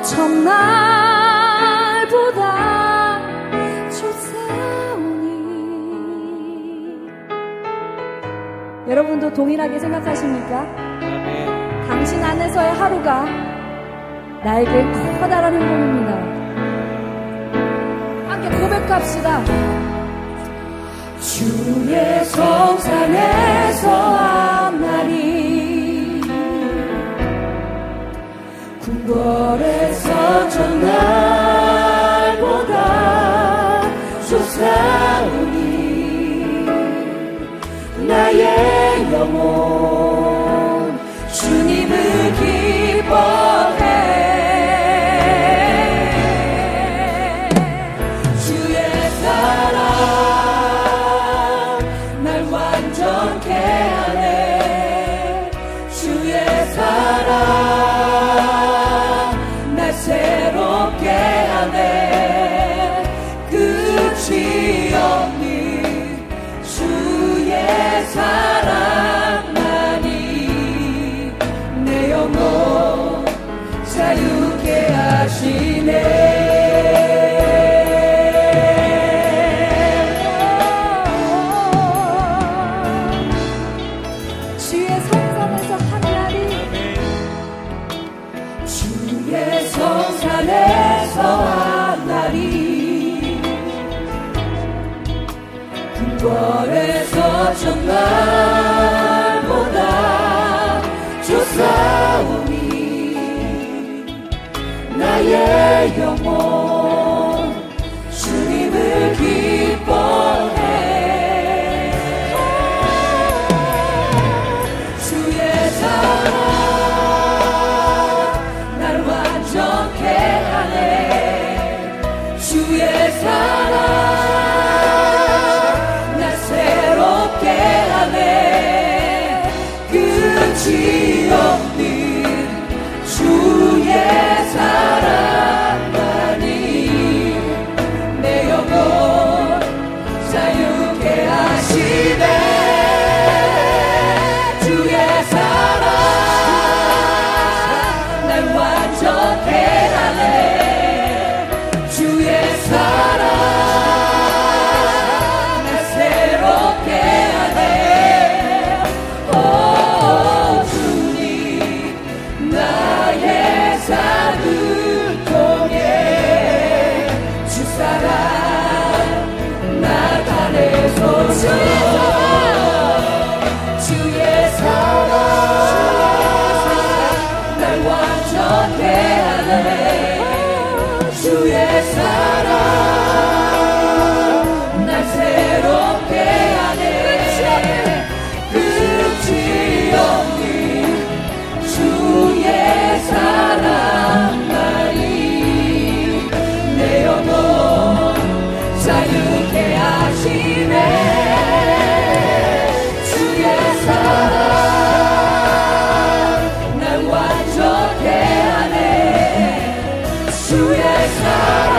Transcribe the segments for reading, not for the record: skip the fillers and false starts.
첫날보다 좋사오니. 여러분도 동일하게 생각하십니까? 당신 안에서의 하루가 나에게 커다란 행복입니다. 함께 고백합시다. 주의 성산에서 앞날이 궁궐에서 전날보다 좋사오니. 나의 영혼 주님을 기뻐해. 사랑만이 내 영혼 자유케 하시네. 주의 성산에서 한날이 주의 성산에서 한날이 궁궐에서 전날보다 좋사오니. 나의 영혼 주님을 기뻐해. 주의 사랑 날 완전케 하네. 주의 사랑 끝이 없는 주의 사랑만이 내 영혼 자유케 하시네. 주의 사랑 날 완전케 하네. 주의 사랑 날 새롭게 하네. 산을 통해 주 사랑 나타내소서. 주의 사랑 날 완전케 하네. 주의 사랑 날 새롭게 하네. 끝이 없는 주의 사랑만이 내 영혼 자유케 하시네. 주의 사랑 날 완전케 하네. 주의 사랑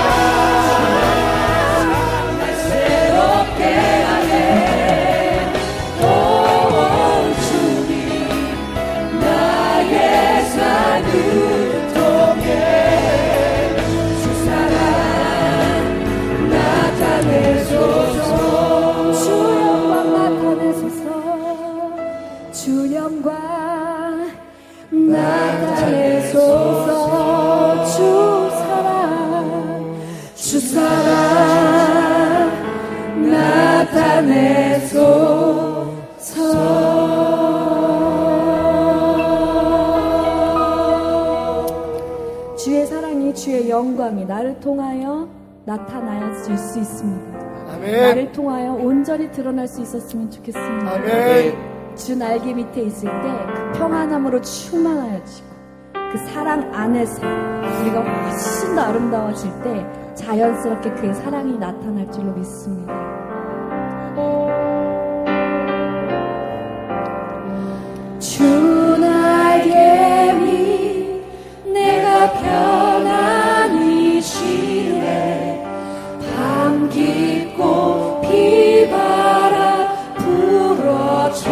날 새롭게 하네. 오 주님 나의 산을 통해 주 사랑 나타내소서. 주 영광 나타내소서. 주 영광 나타내소서. 주 사랑 나타내소서. 주의 사랑이 주의 영광이 나를 통하여 나타나질 수 있습니다. 아멘. 나를 통하여 온전히 드러날 수 있었으면 좋겠습니다. 아멘. 주 날개 밑에 있을 때 그 평안함으로 충만하여지고 그 사랑 안에서 우리가 훨씬 더 아름다워질 때 자연스럽게 그의 사랑이 나타날 줄로 믿습니다. 주 날개 밑 내가 편안히 쉬네. 밤 깊고 비바람 불어쳐도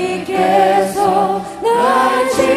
아버지께서 날 지키시네.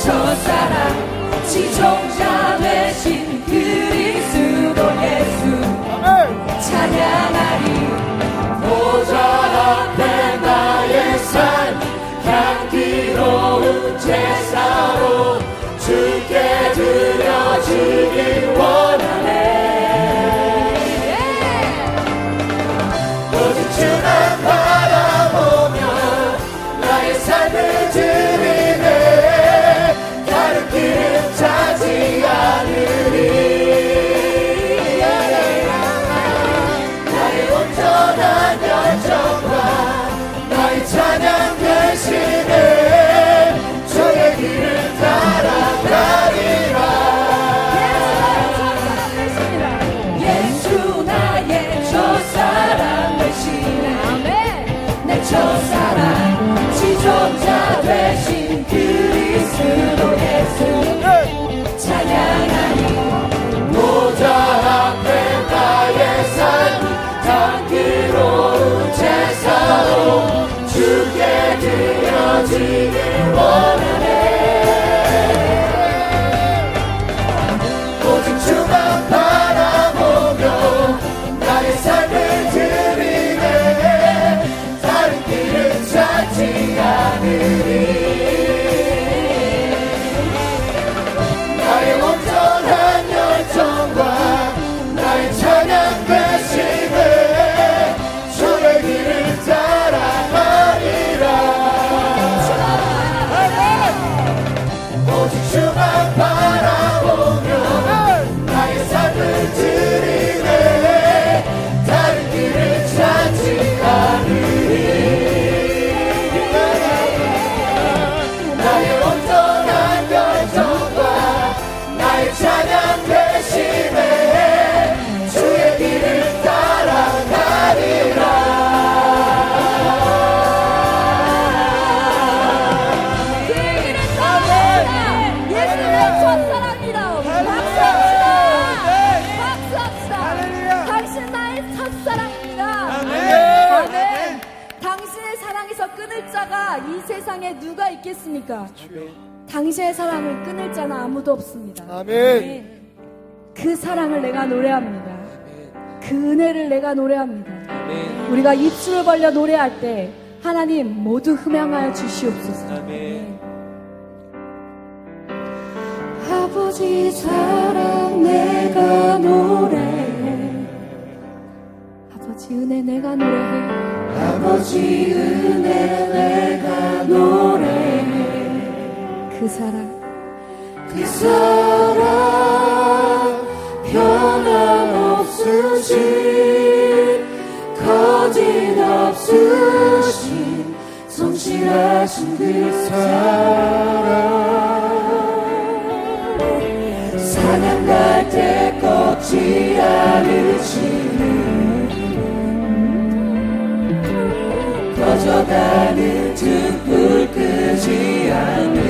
첫사랑 지종자 되신 그리스도 예수 찬양하리. 보좌 앞에 나의 삶 향기로운 제사로 주께 드려지길 원하네. 오직 주만 바라보며 나의 삶을 드리네. 다른 길은 찾지 않으리. 나의 온전한 열정과 나의 찬양 대신에 주의 길을 따라가리라. 예수 나의 첫사랑 대신에 내 첫사랑 지존자 되신 그리스도 예수 찬양하니. 보좌 앞에 나의 삶 향기로운 제사로 주께 드려지길 원하네. 오직 주만 바라보며 나의 삶을 드리네. 다른 길은 찾지 않으리. 나의 온전한 열정과 나의 찬양 대신에 주의 길을 따라가리라. 오직 주만 바라보며 나의 삶을 드리네. 다른 길을 찾지 않으리. 나의 온전한 열정과 나의 찬양 대신에 주의 길을 따라가리라. 당신의 사랑에서 끊을 자가 이 세상에 누가 있겠습니까? 당신의 사랑을 끊을 자는 아무도 없습니다. 아멘. 그 사랑을 내가 노래합니다. 그 은혜를 내가 노래합니다. 우리가 입술을 벌려 노래할 때 하나님 모두 흠양하여 주시옵소서. 아버지 사랑 내가 노래해. 아버지 은혜 내가 노래해. 아버지 은혜 내가 노래해. 그 사랑 그 사랑 변함없으신 거짓없으신 성실하신 그 사랑 사냥 갈 때 꺾지 않으시는 꺼져가는 등불 끄지 않는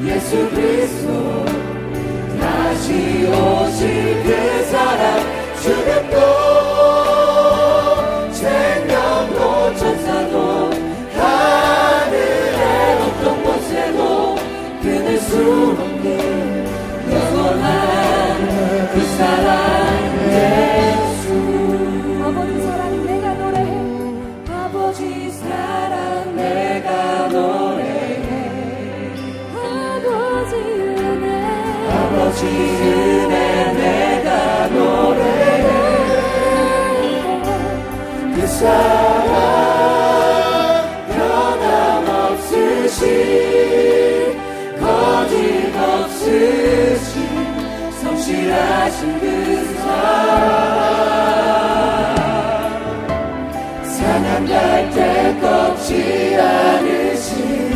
예수 그리스도 다시 오실 그 사랑 죽음도 생명도 천사도 하늘의 어떤 곳에도 끊을 수 없는 영원한 그 사랑 예수. 아버지 사랑 내가 노래해. 아버지 사랑 내가 노래해. 아버지 은혜. 아버지 은혜 내가 노래해. 그 사랑 변함없으신 거짓없으신 성실하신 그 사랑 사냥갈 때 꺾지 않으시는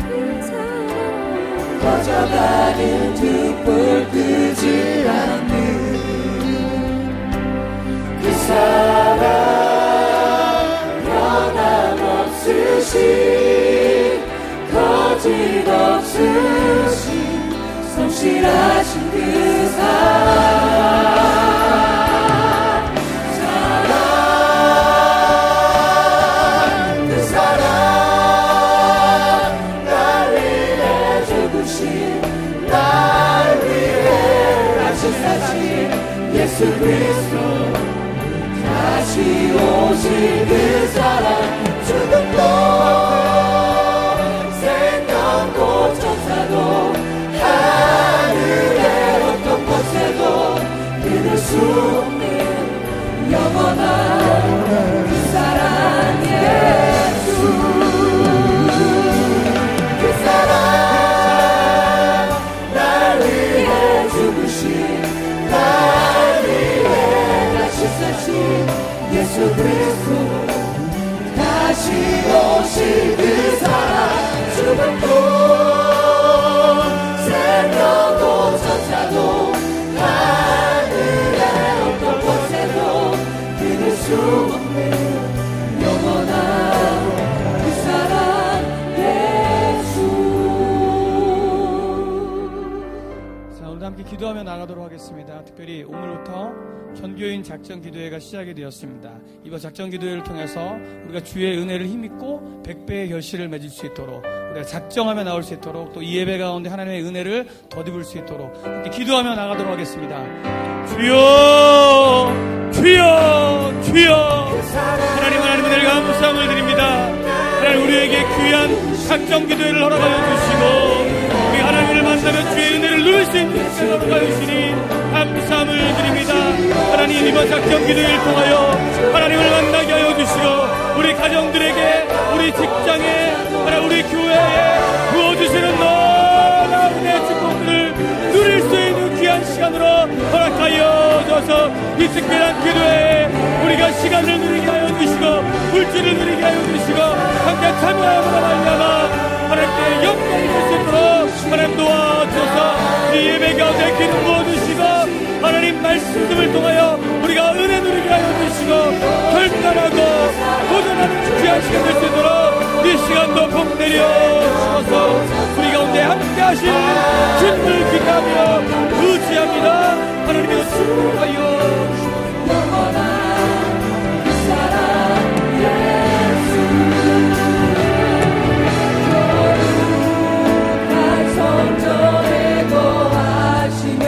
그 사랑 꺼져가는 등불 끄지 않는 그 사랑 변함없으신 거짓없으신 성실하신 그 사랑 그 사랑 날 위해 죽으신 날 위해 다시 사신 예수 그리스도 다시 오실 그 사랑 죽음도 생명도 천사도 하늘의 어떤 곳에도 끊을 수 없는 영원한 그 사랑 예수. 그 사랑 날 위해 죽으신 날 위해 다시 사신 예수 그리스도 다시 오실 그 사랑 죽음도 생명도 천사도 하늘의 어떤 곳에도 끊을 수 없는 영원한 그 사랑 예수. 자, 오늘도 함께 기도하며 나가도록 하겠습니다. 특별히 오늘부터 전교인 작전 기도회가 시작이 되었습니다. 이번 작전 기도회를 통해서 우리가 주의 은혜를 힘입고 100배의 결실을 맺을 수 있도록, 우리가 작정하며 나올 수 있도록, 또 이 예배 가운데 하나님의 은혜를 덧입을 수 있도록 함께 기도하며 나가도록 하겠습니다. 주여, 주여, 주여. 하나님 은혜를 감사함을 드립니다. 하나님 우리에게 귀한 작전 기도회를 허락하여 주시고 우리 하나님을 만나며 주의 은혜를 누릴 수 있는 시간을 허락하여 주시니 감사함을 드립니다. 하나님 이번 작전 기도회를 통하여 하나님을 만나게 하여 주시고 우리 가정들에게, 우리 직장에, 우리 교회에 부어주시는 놀라운 은혜의 축복들을 누릴 수 있는 귀한 시간으로 허락하여 줘서 이 특별한 기도회에 우리가 시간을 누리게 하여 주시고 물질을 누리게 하여 주시고 함께 참여하므로 말미암아 하나님께 영광이 될 수 있도록 하나님 도와주셔서 이 예배 가운데 기름 부어주시고 하나님 말씀을 통하여 우리가 은혜 누리게 하여 주시고 결단하고 도전하는 귀한 시간 될 수 있도록 이 시간도 복 내려 주셔서 우리 가운데 함께 하실 주님을 기대하며 의지합니다. 하나님의 축복하여 주시옵소서. 영원한 그 사랑 예수. 거룩한 성전에 거하시며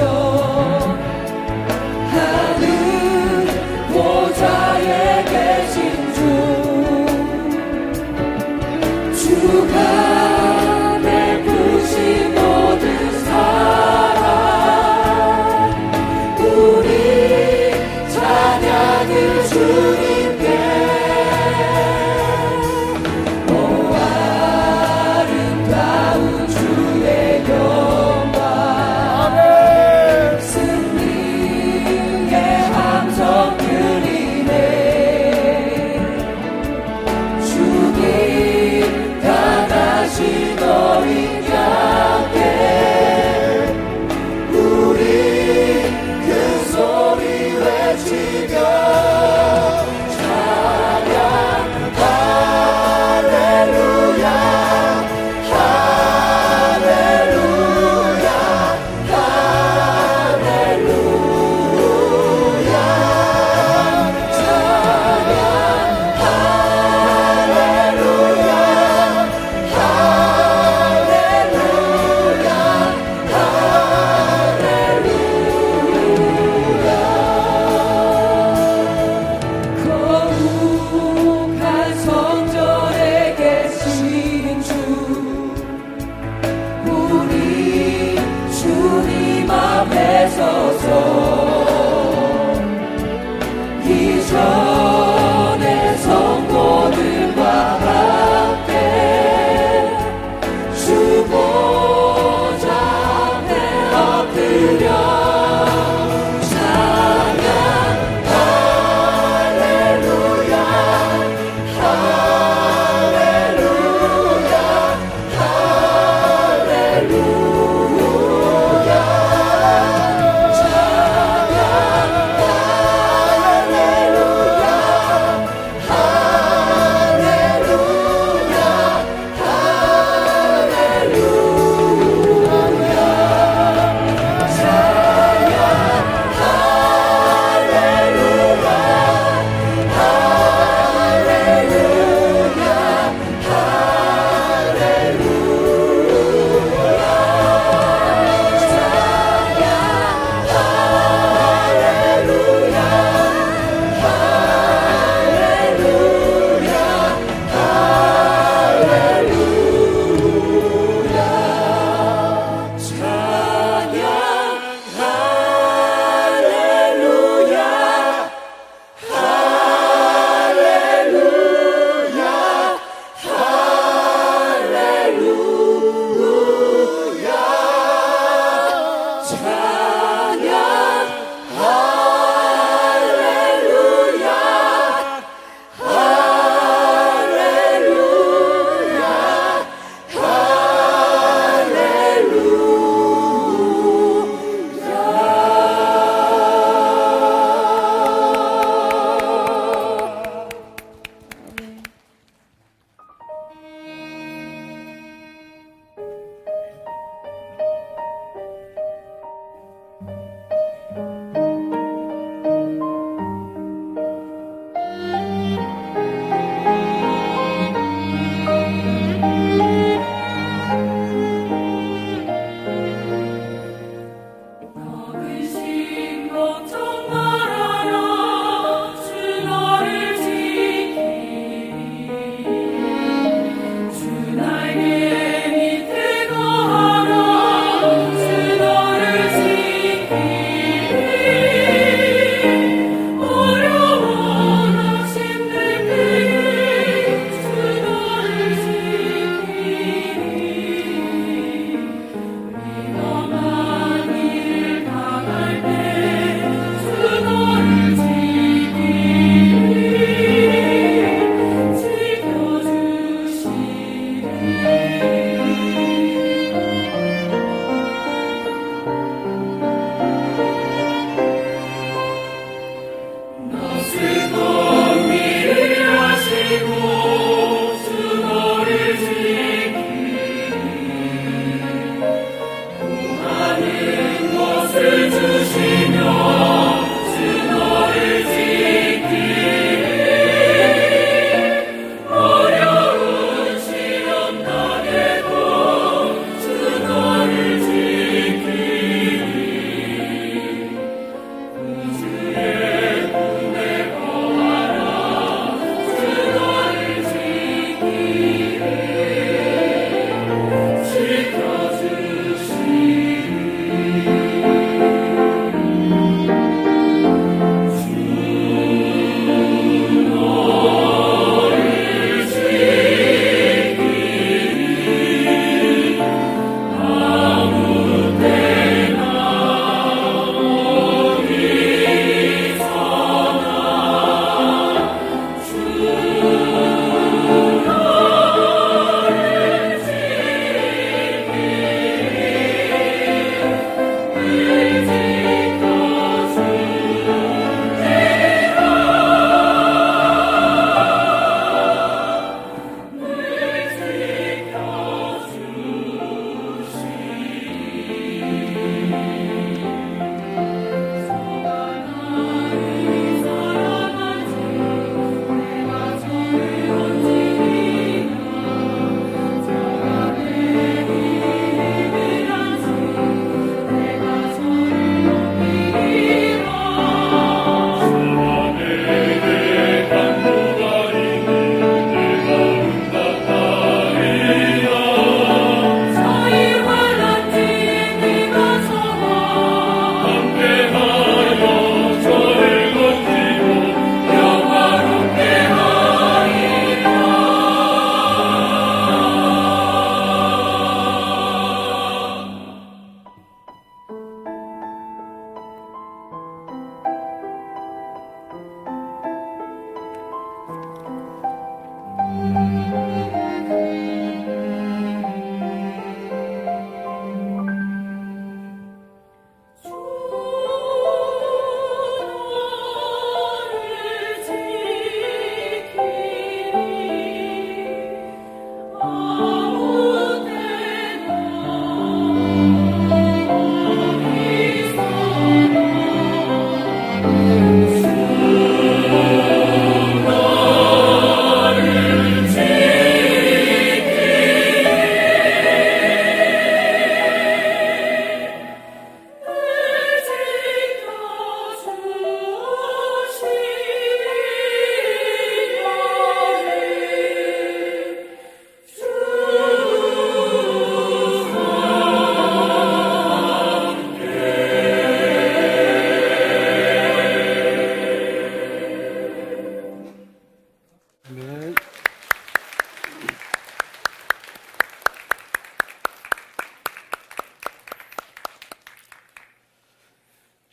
하늘 보좌에 계신 주가 베푸신 모든 사랑 우리 찬양을 주님께 오 아름다운 주의 영광 승리의 함성 들리네 주님 다시 너희 곁에 우리 큰 소리 외치며 찬양. 할렐루야 할렐루야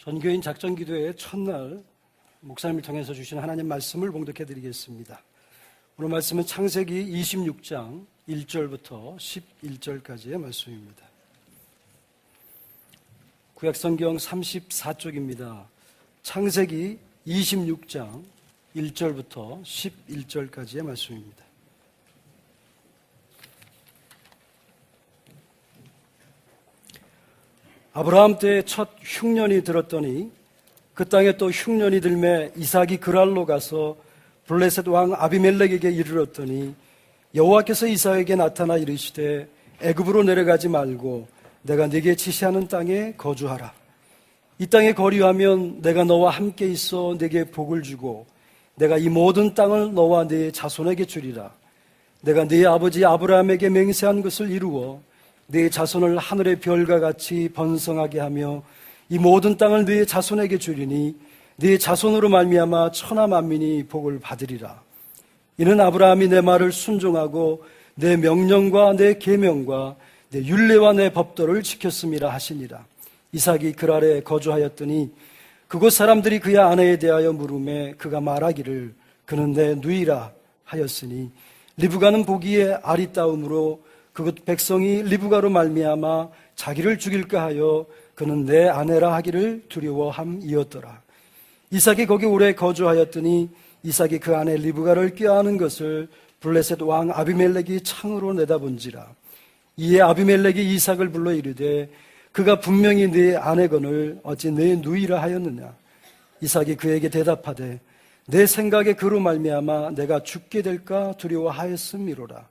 전교인 작전기도의 첫날 목사님을 통해서 주신 하나님 말씀을 봉독해 드리겠습니다. 오늘 말씀은 창세기 26장 1절부터 11절까지의 말씀입니다. 구약성경 34쪽입니다. 창세기 26장 1절부터 11절까지의 말씀입니다. 아브라함 때에 첫 흉년이 들었더니 그 땅에 또 흉년이 들매 이삭이 그랄로 가서 블레셋 왕 아비멜렉에게 이르렀더니 여호와께서 이삭에게 나타나 이르시되 애굽으로 내려가지 말고 내가 네게 지시하는 땅에 거주하라. 이 땅에 거류하면 내가 너와 함께 있어 네게 복을 주고 내가 이 모든 땅을 너와 네 자손에게 주리라. 내가 네 아버지 아브라함에게 맹세한 것을 이루어 네 자손을 하늘의 별과 같이 번성하게 하며 이 모든 땅을 네 자손에게 주리니 네 자손으로 말미암아 천하 만민이 복을 받으리라. 이는 아브라함이 내 말을 순종하고 내 명령과 내 계명과 내 율례와 내 법도를 지켰음이라 하시니라. 이삭이 그랄에 거주하였더니 그곳 사람들이 그의 아내에 대하여 물으매 그가 말하기를 그는 내 누이라 하였으니 리브가는 보기에 아리따움으로 그곳 백성이 리브가로 말미암아 자기를 죽일까 하여 그는 내 아내라 하기를 두려워함이었더라. 이삭이 거기 오래 거주하였더니 이삭이 그 아내 리브가를 꾀하는 것을 블레셋 왕 아비멜렉이 창으로 내다본지라. 이에 아비멜렉이 이삭을 불러 이르되 그가 분명히 네 아내건을 어찌 내 누이라 하였느냐. 이삭이 그에게 대답하되 내 생각에 그로 말미암아 내가 죽게 될까 두려워하였음이로라.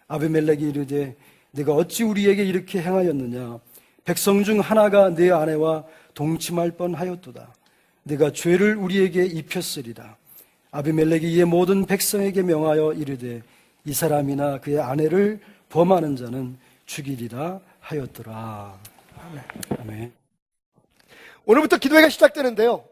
아비멜렉이 이르되 네가 어찌 우리에게 이렇게 행하였느냐. 백성 중 하나가 네 아내와 동침할 뻔하였도다. 네가 죄를 우리에게 입혔으리라. 아비멜렉이 이에 모든 백성에게 명하여 이르되 이 사람이나 그의 아내를 범하는 자는 죽이리라 하였더라. 아멘. 오늘부터 기도회가 시작되는데요.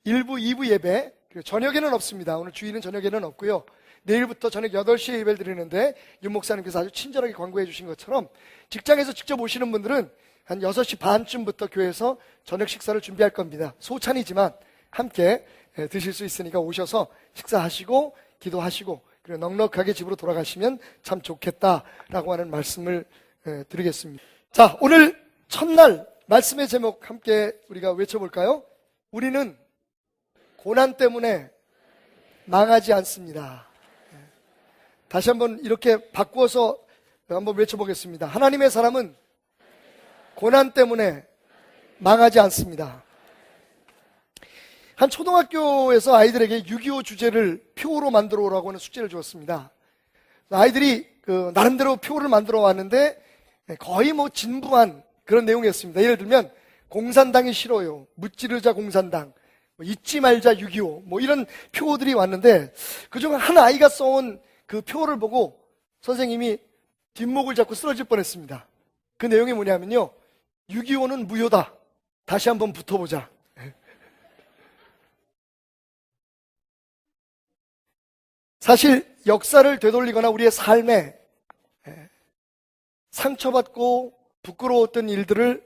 1부, 2부 예배, 그리고 저녁에는 없습니다. 오늘 주일은 저녁에는 없고요. 내일부터 저녁 8시에 예배를 드리는데 윤 목사님께서 아주 친절하게 광고해 주신 것처럼 직장에서 직접 오시는 분들은 한 6시 반쯤부터 교회에서 저녁 식사를 준비할 겁니다. 소찬이지만 함께 드실 수 있으니까 오셔서 식사하시고 기도하시고 그리고 넉넉하게 집으로 돌아가시면 참 좋겠다라고 하는 말씀을 드리겠습니다. 자, 오늘 첫날 말씀의 제목 함께 우리가 외쳐볼까요? 우리는 고난 때문에 망하지 않습니다. 다시 한번 이렇게 바꾸어서 한번 외쳐보겠습니다. 하나님의 사람은 고난 때문에 망하지 않습니다. 한 초등학교에서 아이들에게 6.25 주제를 표로 만들어 오라고 하는 숙제를 주었습니다. 아이들이 나름대로 표를 만들어 왔는데 거의 진부한 그런 내용이었습니다. 예를 들면 공산당이 싫어요, 무찌르자 공산당, 잊지 말자 6.25 이런 표들이 왔는데 그중 한 아이가 써온 그 표를 보고 선생님이 뒷목을 잡고 쓰러질 뻔했습니다. 그 내용이 뭐냐면요, 6.25는 무효다, 다시 한번 붙어보자. 사실 역사를 되돌리거나 우리의 삶에 상처받고 부끄러웠던 일들을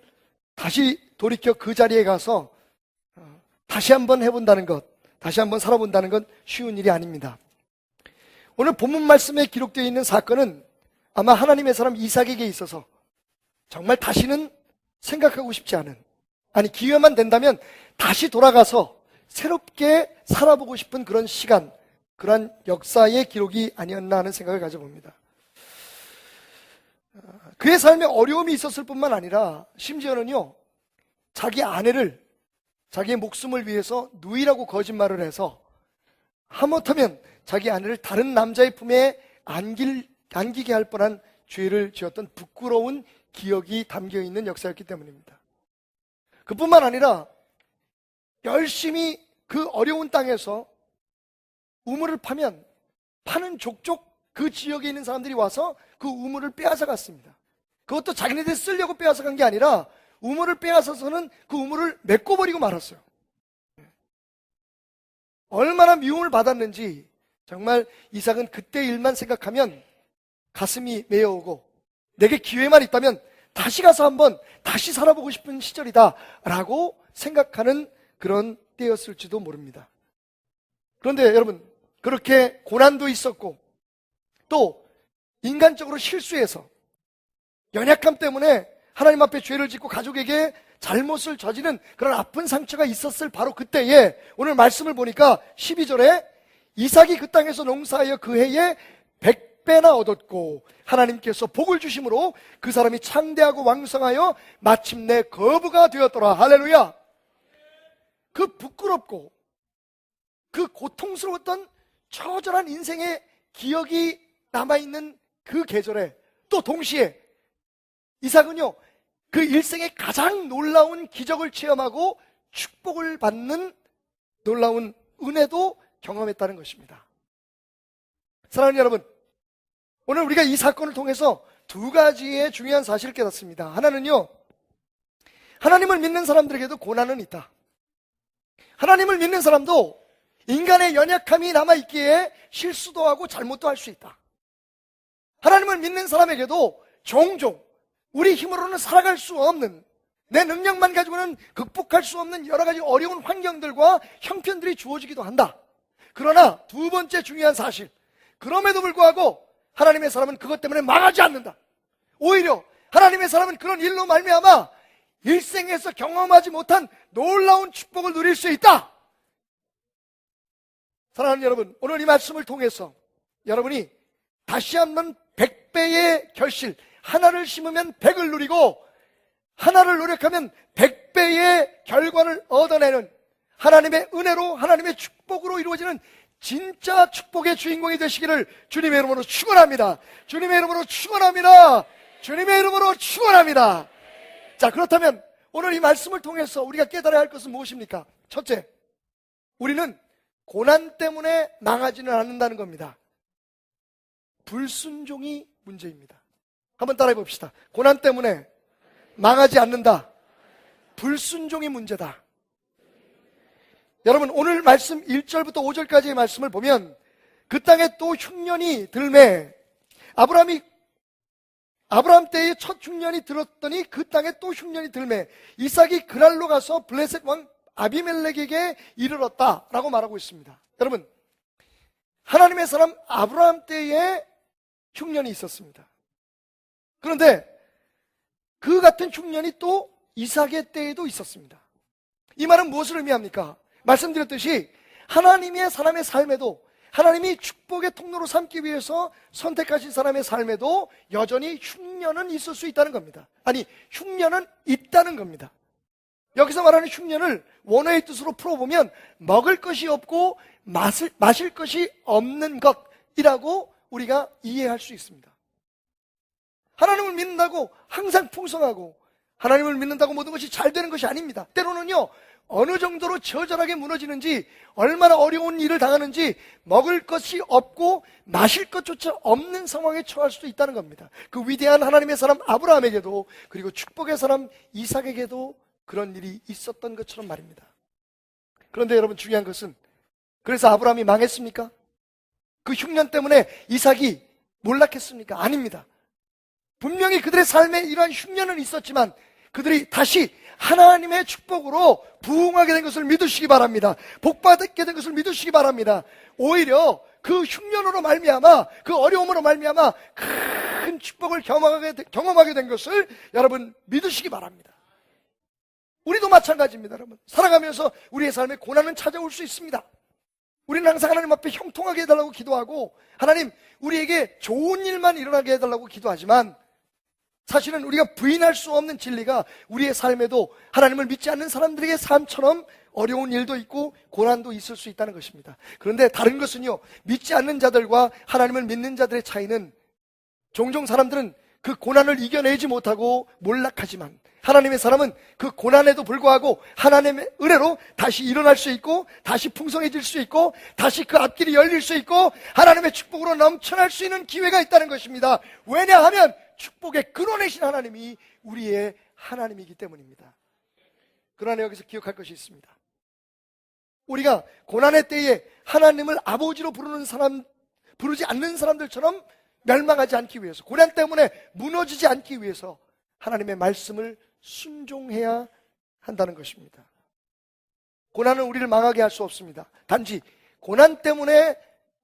다시 돌이켜 그 자리에 가서 다시 한번 해본다는 것, 다시 한번 살아본다는 건 쉬운 일이 아닙니다. 오늘 본문 말씀에 기록되어 있는 사건은 아마 하나님의 사람 이삭에게 있어서 정말 다시는 생각하고 싶지 않은, 아니 기회만 된다면 다시 돌아가서 새롭게 살아보고 싶은 그런 시간, 그러한 역사의 기록이 아니었나 하는 생각을 가져봅니다. 그의 삶에 어려움이 있었을 뿐만 아니라 심지어는요, 자기 아내를 자기의 목숨을 위해서 누이라고 거짓말을 해서 하마터면 자기 아내를 다른 남자의 품에 안기게 할 뻔한 죄를 지었던 부끄러운 기억이 담겨있는 역사였기 때문입니다. 그뿐만 아니라 열심히 그 어려운 땅에서 우물을 파면 파는 족족 그 지역에 있는 사람들이 와서 그 우물을 빼앗아 갔습니다. 그것도 자기네들 쓰려고 빼앗아 간 게 아니라 우물을 빼앗아서는 그 우물을 메꿔버리고 말았어요. 얼마나 미움을 받았는지 정말 이삭은 그때 일만 생각하면 가슴이 메어오고 내게 기회만 있다면 다시 가서 한번 다시 살아보고 싶은 시절이다 라고 생각하는 그런 때였을지도 모릅니다. 그런데 여러분, 그렇게 고난도 있었고 또 인간적으로 실수해서 연약함 때문에 하나님 앞에 죄를 짓고 가족에게 잘못을 저지른 그런 아픈 상처가 있었을 바로 그때에 오늘 말씀을 보니까 12절에 이삭이 그 땅에서 농사하여 그 해에 100배나 얻었고 하나님께서 복을 주심으로 그 사람이 창대하고 왕성하여 마침내 거부가 되었더라. 할렐루야. 그 부끄럽고 그 고통스러웠던 처절한 인생의 기억이 남아있는 그 계절에 또 동시에 이삭은요, 그 일생의 가장 놀라운 기적을 체험하고 축복을 받는 놀라운 은혜도 경험했다는 것입니다. 사랑하는 여러분, 오늘 우리가 이 사건을 통해서 두 가지의 중요한 사실을 깨닫습니다. 하나는요, 하나님을 믿는 사람들에게도 고난은 있다. 하나님을 믿는 사람도 인간의 연약함이 남아있기에 실수도 하고 잘못도 할 수 있다. 하나님을 믿는 사람에게도 종종 우리 힘으로는 살아갈 수 없는, 내 능력만 가지고는 극복할 수 없는 여러 가지 어려운 환경들과 형편들이 주어지기도 한다. 그러나 두 번째 중요한 사실, 그럼에도 불구하고 하나님의 사람은 그것 때문에 망하지 않는다. 오히려 하나님의 사람은 그런 일로 말미암아 일생에서 경험하지 못한 놀라운 축복을 누릴 수 있다. 사랑하는 여러분, 오늘 이 말씀을 통해서 여러분이 다시 한번 100배의 결실, 하나를 심으면 100을 누리고 하나를 노력하면 100배의 결과를 얻어내는 하나님의 은혜로, 하나님의 축복으로 이루어지는 진짜 축복의 주인공이 되시기를 주님의 이름으로 축원합니다. 주님의 이름으로 축원합니다. 주님의 이름으로 축원합니다. 자, 그렇다면 오늘 이 말씀을 통해서 우리가 깨달아야 할 것은 무엇입니까? 첫째, 우리는 고난 때문에 망하지는 않는다는 겁니다. 불순종이 문제입니다. 한번 따라해 봅시다. 고난 때문에 망하지 않는다. 불순종이 문제다. 여러분, 오늘 말씀 1절부터 5절까지의 말씀을 보면 그 땅에 또 흉년이 들매, 아브라함 때에 첫 흉년이 들었더니 그 땅에 또 흉년이 들매, 이삭이 그랄로 가서 블레셋 왕 아비멜렉에게 이르렀다라고 말하고 있습니다. 여러분, 하나님의 사람 아브라함 때에 흉년이 있었습니다. 그런데 그 같은 흉년이 또 이삭의 때에도 있었습니다. 이 말은 무엇을 의미합니까? 말씀드렸듯이 하나님의 사람의 삶에도, 하나님이 축복의 통로로 삼기 위해서 선택하신 사람의 삶에도 여전히 흉년은 있을 수 있다는 겁니다. 아니, 흉년은 있다는 겁니다. 여기서 말하는 흉년을 원어의 뜻으로 풀어보면 먹을 것이 없고 마실 것이 없는 것이라고 우리가 이해할 수 있습니다. 하나님을 믿는다고 항상 풍성하고 하나님을 믿는다고 모든 것이 잘 되는 것이 아닙니다. 때로는요, 어느 정도로 처절하게 무너지는지, 얼마나 어려운 일을 당하는지 먹을 것이 없고 마실 것조차 없는 상황에 처할 수도 있다는 겁니다. 그 위대한 하나님의 사람 아브라함에게도, 그리고 축복의 사람 이삭에게도 그런 일이 있었던 것처럼 말입니다. 그런데 여러분, 중요한 것은, 그래서 아브라함이 망했습니까? 그 흉년 때문에 이삭이 몰락했습니까? 아닙니다. 분명히 그들의 삶에 이러한 흉년은 있었지만 그들이 다시 하나님의 축복으로 부흥하게 된 것을 믿으시기 바랍니다. 복받게 된 것을 믿으시기 바랍니다. 오히려 그 흉년으로 말미암아, 그 어려움으로 말미암아 큰 축복을 경험하게 된 것을 여러분 믿으시기 바랍니다. 우리도 마찬가지입니다. 여러분, 살아가면서 우리의 삶에 고난은 찾아올 수 있습니다. 우리는 항상 하나님 앞에 형통하게 해달라고 기도하고, 하나님 우리에게 좋은 일만 일어나게 해달라고 기도하지만, 사실은 우리가 부인할 수 없는 진리가 우리의 삶에도 하나님을 믿지 않는 사람들에게 삶처럼 어려운 일도 있고 고난도 있을 수 있다는 것입니다. 그런데 다른 것은요, 믿지 않는 자들과 하나님을 믿는 자들의 차이는, 종종 사람들은 그 고난을 이겨내지 못하고 몰락하지만 하나님의 사람은 그 고난에도 불구하고 하나님의 은혜로 다시 일어날 수 있고, 다시 풍성해질 수 있고, 다시 그 앞길이 열릴 수 있고, 하나님의 축복으로 넘쳐날 수 있는 기회가 있다는 것입니다. 왜냐하면 축복의 근원이신 하나님이 우리의 하나님이기 때문입니다. 그러나 여기서 기억할 것이 있습니다. 우리가 고난의 때에 하나님을 아버지로 부르지 않는 사람들처럼 멸망하지 않기 위해서, 고난 때문에 무너지지 않기 위해서 하나님의 말씀을 순종해야 한다는 것입니다. 고난은 우리를 망하게 할 수 없습니다. 단지 고난 때문에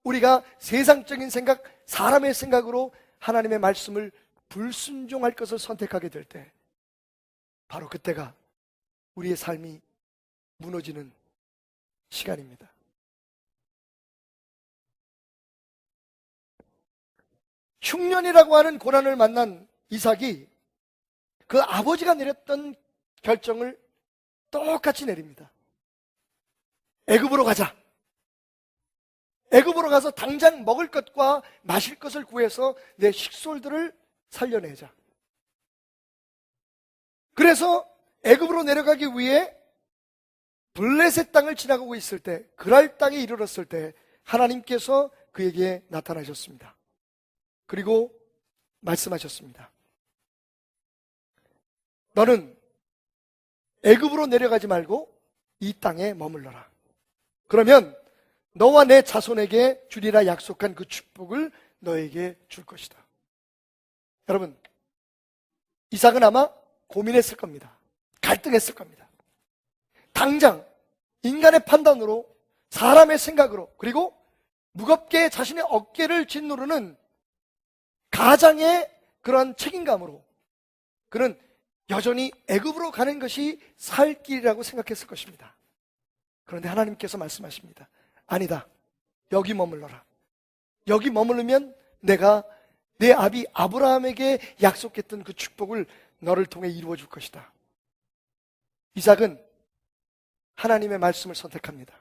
우리가 세상적인 생각, 사람의 생각으로 하나님의 말씀을 불순종할 것을 선택하게 될 때, 바로 그때가 우리의 삶이 무너지는 시간입니다. 흉년이라고 하는 고난을 만난 이삭이 그 아버지가 내렸던 결정을 똑같이 내립니다. 애굽으로 가자. 애굽으로 가서 당장 먹을 것과 마실 것을 구해서 내 식솔들을 살려내자. 그래서 애굽으로 내려가기 위해 블레셋 땅을 지나가고 있을 때, 그랄 땅에 이르렀을 때 하나님께서 그에게 나타나셨습니다. 그리고 말씀하셨습니다. 너는 애굽으로 내려가지 말고 이 땅에 머물러라. 그러면 너와 내 자손에게 주리라 약속한 그 축복을 너에게 줄 것이다. 여러분, 이삭은 아마 고민했을 겁니다. 갈등했을 겁니다. 당장 인간의 판단으로, 사람의 생각으로, 그리고 무겁게 자신의 어깨를 짓누르는 가장의 그러한 책임감으로 그는 여전히 애굽으로 가는 것이 살 길이라고 생각했을 것입니다. 그런데 하나님께서 말씀하십니다. 아니다. 여기 머물러라. 여기 머무르면 내가 내 아비 아브라함에게 약속했던 그 축복을 너를 통해 이루어 줄 것이다. 이삭은 하나님의 말씀을 선택합니다.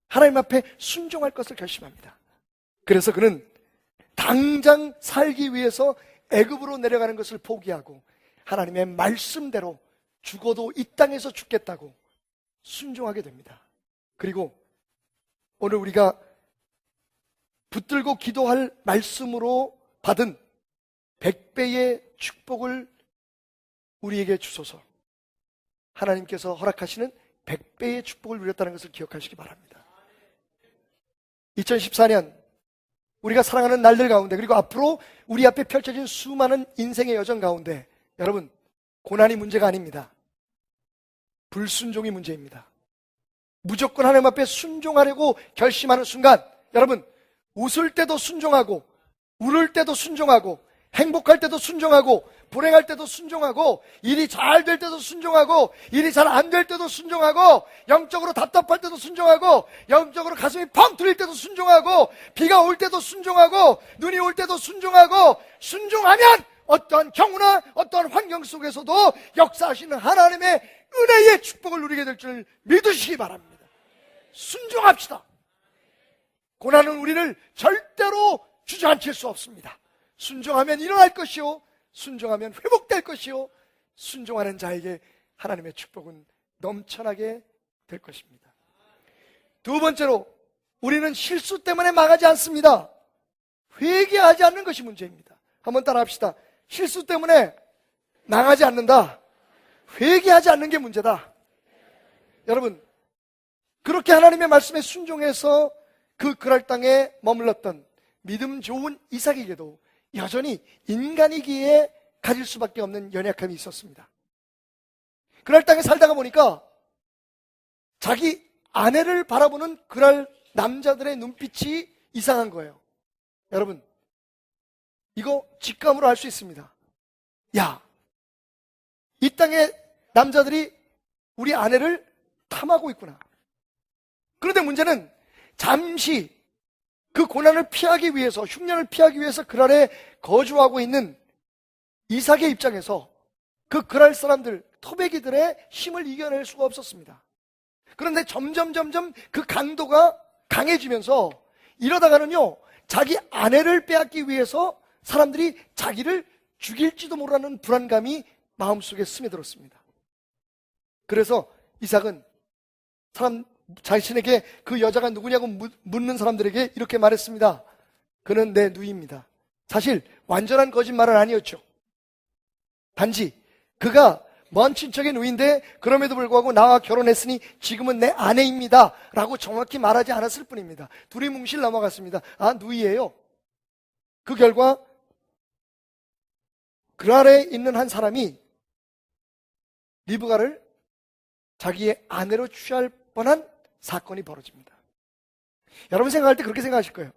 하나님 앞에 순종할 것을 결심합니다. 그래서 그는 당장 살기 위해서 애굽으로 내려가는 것을 포기하고 하나님의 말씀대로 죽어도 이 땅에서 죽겠다고 순종하게 됩니다. 그리고 오늘 우리가 붙들고 기도할 말씀으로 받은 100배의 축복을 우리에게 주소서. 하나님께서 허락하시는 100배의 축복을 누렸다는 것을 기억하시기 바랍니다. 2014년 우리가 살아가는 날들 가운데, 그리고 앞으로 우리 앞에 펼쳐진 수많은 인생의 여정 가운데, 여러분, 고난이 문제가 아닙니다. 불순종이 문제입니다. 무조건 하나님 앞에 순종하려고 결심하는 순간, 여러분, 웃을 때도 순종하고, 울을 때도 순종하고, 행복할 때도 순종하고, 불행할 때도 순종하고, 일이 잘 될 때도 순종하고, 일이 잘 안 될 때도 순종하고, 영적으로 답답할 때도 순종하고, 영적으로 가슴이 펑 뚫릴 때도 순종하고, 비가 올 때도 순종하고, 눈이 올 때도 순종하고, 순종하면 어떠한 경우나 어떠한 환경 속에서도 역사하시는 하나님의 은혜의 축복을 누리게 될 줄 믿으시기 바랍니다. 순종합시다. 고난은 우리를 절대로 주저앉힐 수 없습니다. 순종하면 일어날 것이요, 순종하면 회복될 것이요, 순종하는 자에게 하나님의 축복은 넘쳐나게 될 것입니다. 두 번째로, 우리는 실수 때문에 망하지 않습니다. 회개하지 않는 것이 문제입니다. 한번 따라 합시다. 실수 때문에 망하지 않는다. 회개하지 않는 게 문제다. 여러분, 그렇게 하나님의 말씀에 순종해서 그 그랄 땅에 머물렀던 믿음 좋은 이삭에게도 여전히 인간이기에 가질 수밖에 없는 연약함이 있었습니다. 그랄 땅에 살다가 보니까 자기 아내를 바라보는 그랄 남자들의 눈빛이 이상한 거예요. 여러분, 이거 직감으로 알 수 있습니다. 야, 이 땅의 남자들이 우리 아내를 탐하고 있구나. 그런데 문제는 잠시 그 고난을 피하기 위해서, 흉년을 피하기 위해서 그랄에 거주하고 있는 이삭의 입장에서 그 그랄 사람들, 토백이들의 힘을 이겨낼 수가 없었습니다. 그런데 점점 그 강도가 강해지면서 이러다가는요, 자기 아내를 빼앗기 위해서 사람들이 자기를 죽일지도 모르는 불안감이 마음속에 스며들었습니다. 그래서 이삭은 자신에게 그 여자가 누구냐고 묻는 사람들에게 이렇게 말했습니다. 그는 내 누이입니다. 사실 완전한 거짓말은 아니었죠. 단지 그가 먼 친척의 누이인데 그럼에도 불구하고 나와 결혼했으니 지금은 내 아내입니다 라고 정확히 말하지 않았을 뿐입니다. 둘이 뭉실 넘어갔습니다. 아, 누이예요. 그 결과 그랄에 있는 한 사람이 리브가를 자기의 아내로 취할 뻔한 사건이 벌어집니다. 여러분 생각할 때 그렇게 생각하실 거예요.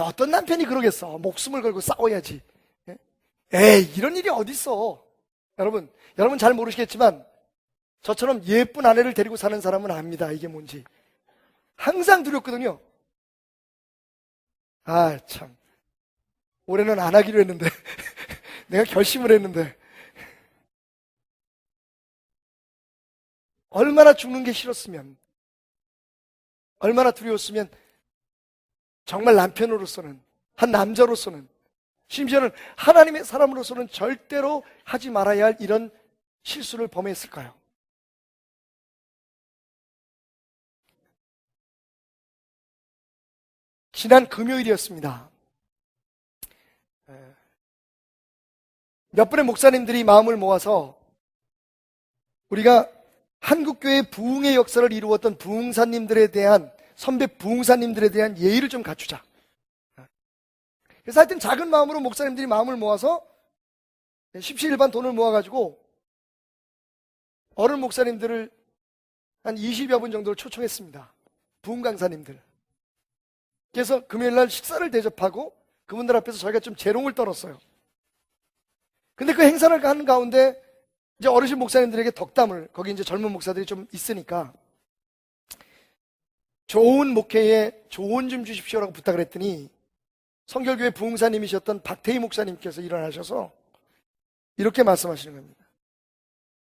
어떤 남편이 그러겠어. 목숨을 걸고 싸워야지. 에이, 이런 일이 어딨어. 여러분 잘 모르시겠지만 저처럼 예쁜 아내를 데리고 사는 사람은 압니다. 이게 뭔지. 항상 두렵거든요. 참. 올해는 안 하기로 했는데 내가 결심을 했는데 얼마나 죽는 게 싫었으면, 얼마나 두려웠으면 정말 남편으로서는, 한 남자로서는, 심지어는 하나님의 사람으로서는 절대로 하지 말아야 할 이런 실수를 범했을까요? 지난 금요일이었습니다. 몇 분의 목사님들이 마음을 모아서 우리가 한국교회 부흥의 역사를 이루었던 부흥사님들에 대한, 선배 부흥사님들에 대한 예의를 좀 갖추자. 그래서 하여튼 작은 마음으로 목사님들이 마음을 모아서 십시일반 돈을 모아가지고 어른 목사님들을 한 20여 분 정도를 초청했습니다. 부흥 강사님들. 그래서 금요일날 식사를 대접하고 그분들 앞에서 저희가 좀 재롱을 떨었어요. 근데 그 행사를 하는 가운데 이제 어르신 목사님들에게 덕담을, 거기 이제 젊은 목사들이 좀 있으니까 좋은 목회에 조언 좀 주십시오라고 부탁을 했더니 성결교회 부흥사님이셨던 박태희 목사님께서 일어나셔서 이렇게 말씀하시는 겁니다.